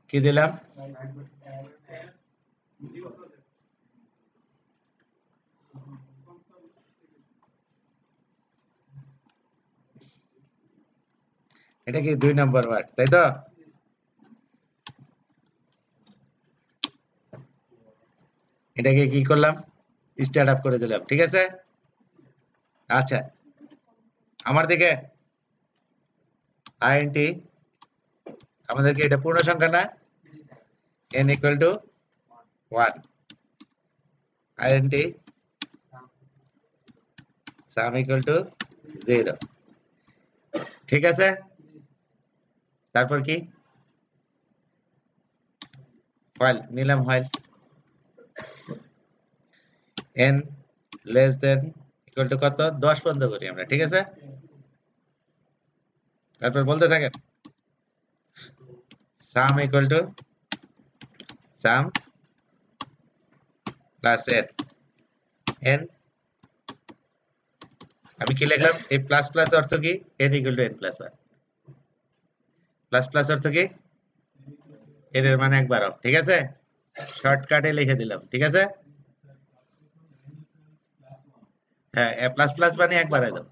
কি দিলাম? এটা কি 2 নম্বর ওয়ার্ড, তাই তো? এটাকে কি করলাম? স্টার্ট আপ করে দিলাম, ঠিক আছে? আচ্ছা, আমার দিকে আইএনটি, আমাদেরকে এটা পূর্ণ সংখ্যা না? n equal to 1, int sum equal to 0, ঠিক আছে? তারপর কি? while নিলাম, while n less than equal to কত? 10 পর্যন্ত করি আমরা, ঠিক আছে? তারপর বলতে থাকেন sum equal to sum plus n, আমি কি লিখলাম? এই প্লাস প্লাস অর্থ কি? n equal to n plus 1, plus plus অর্থ কি? n এর মান একবার অফ, ঠিক আছে? শর্টকাটে লিখে দিলাম, ঠিক আছে? হ্যাঁ, প্লাস প্লাস মানে একবারে দাও,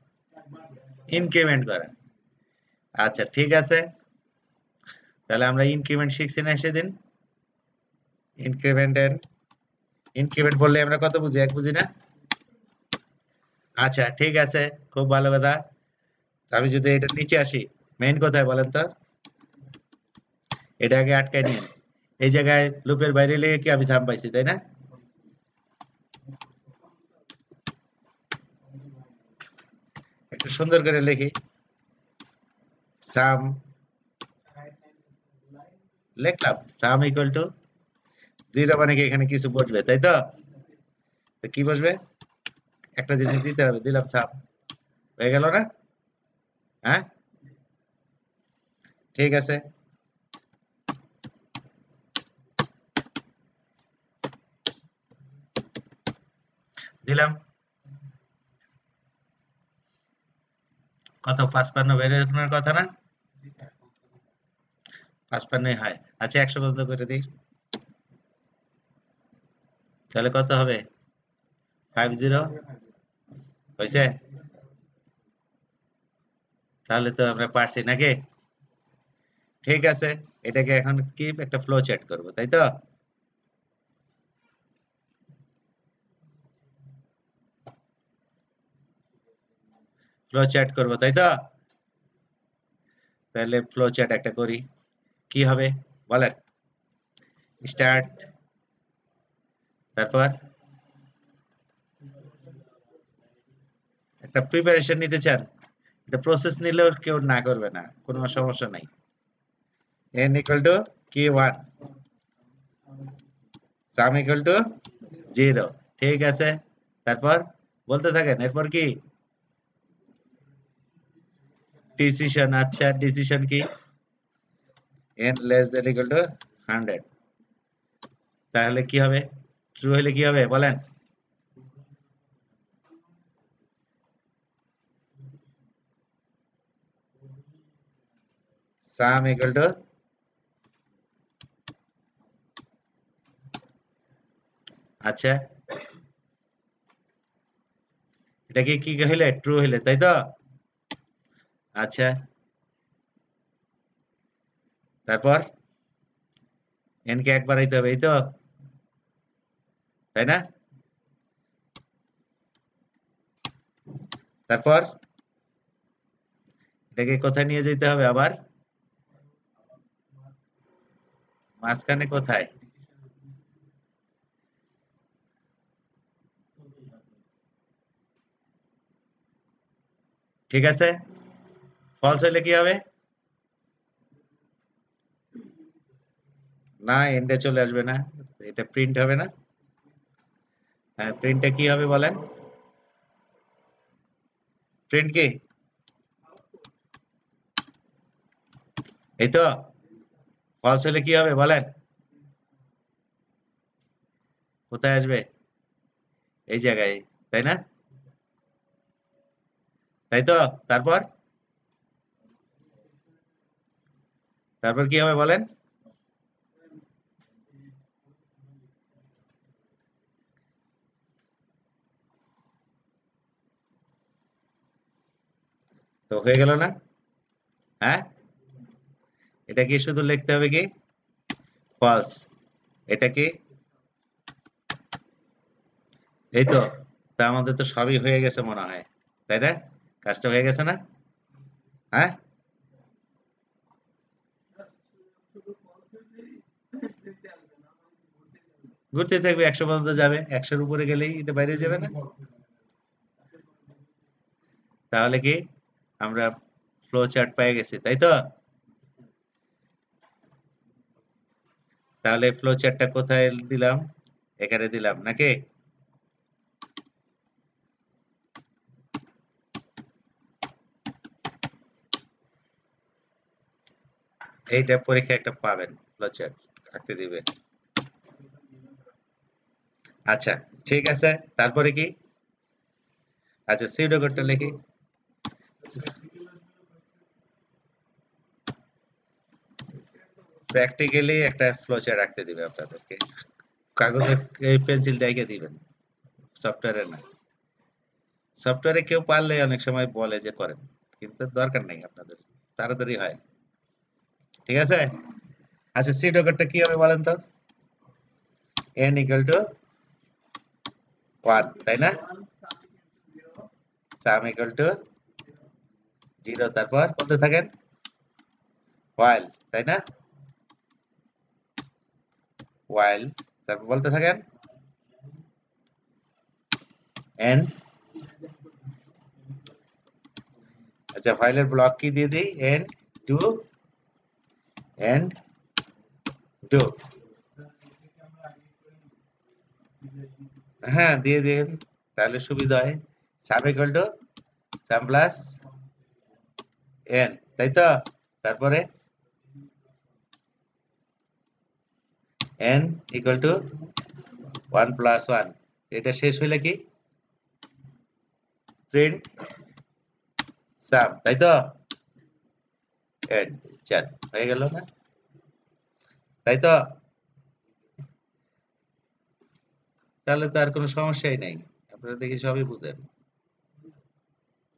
ইনক্রিমেন্ট করা। আচ্ছা, ঠিক আছে, তাহলে আমরা ইনক্রিমেন্ট শিখছি না সেদিন? ইনক্রিমেন্ট এন্ড ইনক্রিমেন্ট বললে আমরা কত বুঝি? এক বুঝি না? আচ্ছা, ঠিক আছে, খুব ভালো কথা। আমি যদি এটা নিচে আসি, মেইন কোথায় বলেন তো? এটা আগে আটকায় নিন, এই জায়গায় লুপের বাইরে লিখে কি আমি সাম পাইছি, তাই না? একটু সুন্দর করে লিখি, সাম লিখলাম, সাম ইকুয়াল টু 0 মানে কি এখানে কিছু বসবে, তাই তো? তো কি বসবে? একটা জিনিস দিতে হবে, দিলাম সাম, হয়ে গেল না? হ্যাঁ, ঠিক আছে, দিলাম। কত? 55 বেরোনোর কথা না? 55 হয়। আচ্ছা, 100 পর্যন্ত করে দিই, তাহলে কত হবে? 50 হয়েছে? তাহলে তো আমরা পারছি নাকি? ঠিক আছে, এটাকে এখন কি একটা ফ্লো চার্ট করব, তাই তো? ফ্লো চার্ট করব, তাই তো? তাহলে ফ্লো চার্ট একটা করি, কি হবে বলেন? স্টার্ট, তারপর একটা প্রিপারেশন নিতে চান? এটা প্রসেস নিলেও কেউ না করবে না, কোনো সমস্যা নাই। n equal to কি 1, sum equal to 0, ঠিক আছে? তারপর বলতে থাকেন, এরপর কি? ডিসিশন। আচ্ছা, ডিসিশন কি? n less than equal to 100, তাহলে কি হবে? ট্রু হলে কি হবে বলেন? sum equal to, আচ্ছা, এটা কি হইলে? ট্রু হইলে, তাই তো? আচ্ছা, তারপর n কে একবার বাড়াইতে হবে, এই তো, তাই না? তারপর এটাকে কোথায় নিয়ে যেতে হবে আবার? মাঝখানে কোথায়? ঠিক আছে, ফলস হইলে কি হবে? না, এন্ডে চলে আসবে না, এটা প্রিন্ট হবে না। হ্যাঁ, প্রিন্টে কি হবে বলেন? প্রিন্ট কি? এই তো, ফলস হলে কি হবে বলেন? কোথায় আসবে? এই জায়গায়, তাই না? তাই তো? তারপর তারপর কি হবে বলেন? তো হয়ে গেল না? হ্যাঁ, এটা কি শুধু লিখতে হবে কি ফলস, এটা কি, এই তো। তা আমাদের তো সবই হয়ে গেছে মনে হয়, তাই না? কাজটা হয়ে গেছে না? হ্যাঁ, ঘুরতে থাকবে 100 পর্যন্ত যাবে, 100-র উপরে গেলেই এটা বাইরে যাবে না? তাহলে কি আমরা ফ্লো চার্ট পেয়ে গেছি, তাই তো? তাহলে ফ্লো চার্টটা কোথায় দিলাম? এখানে দিলাম নাকি? এইটা পরীক্ষা একটা পাবেন, ফ্লো চার্ট আঁকতে দিবে। আচ্ছা, ঠিক আছে। তারপরে কি? আচ্ছা, সিউডো কোডটা লিখি। প্র্যাকটিক্যালি একটা ফ্লো চার্ট রাখতে দিবে আপনাদেরকে, কাগজে এই পেন্সিল দিয়ে দিবেন, সফটওয়্যারে না। সফটওয়্যারে কেউ পারলে অনেক সময় বলে যে করেন, কিন্তু দরকার নেই আপনাদের, তাড়াতাড়ি হয়। ঠিক আছে? আচ্ছা, সিউডো কোডটা কি হবে বলেন তো? n equal to 1, তাই না? সাম equal to 0, তারপর বলতে থাকেন while, তাই না? while, তারপর বলতে থাকেন and, আচ্ছা while এর ব্লক কি দিয়ে দিই? and do, হ্যাঁ দিয়ে দিন, তাহলে সুবিধা হয়। সাম equal to some plus n, তাই তো? তারপরে n ইকুয়াল টু 1 প্লাস 1, এটা শেষ হইলে কি প্রিন্ট সাম, তাই তো? n, চাল হয়ে গেল না? তাই তো? তাহলে তো আর কোনো সমস্যাই নাই, আপনারা দেখি সবই বুঝেন।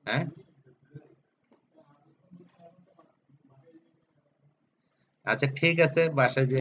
হ্যাঁ, আচ্ছা ঠিক আছে, বাসায় যে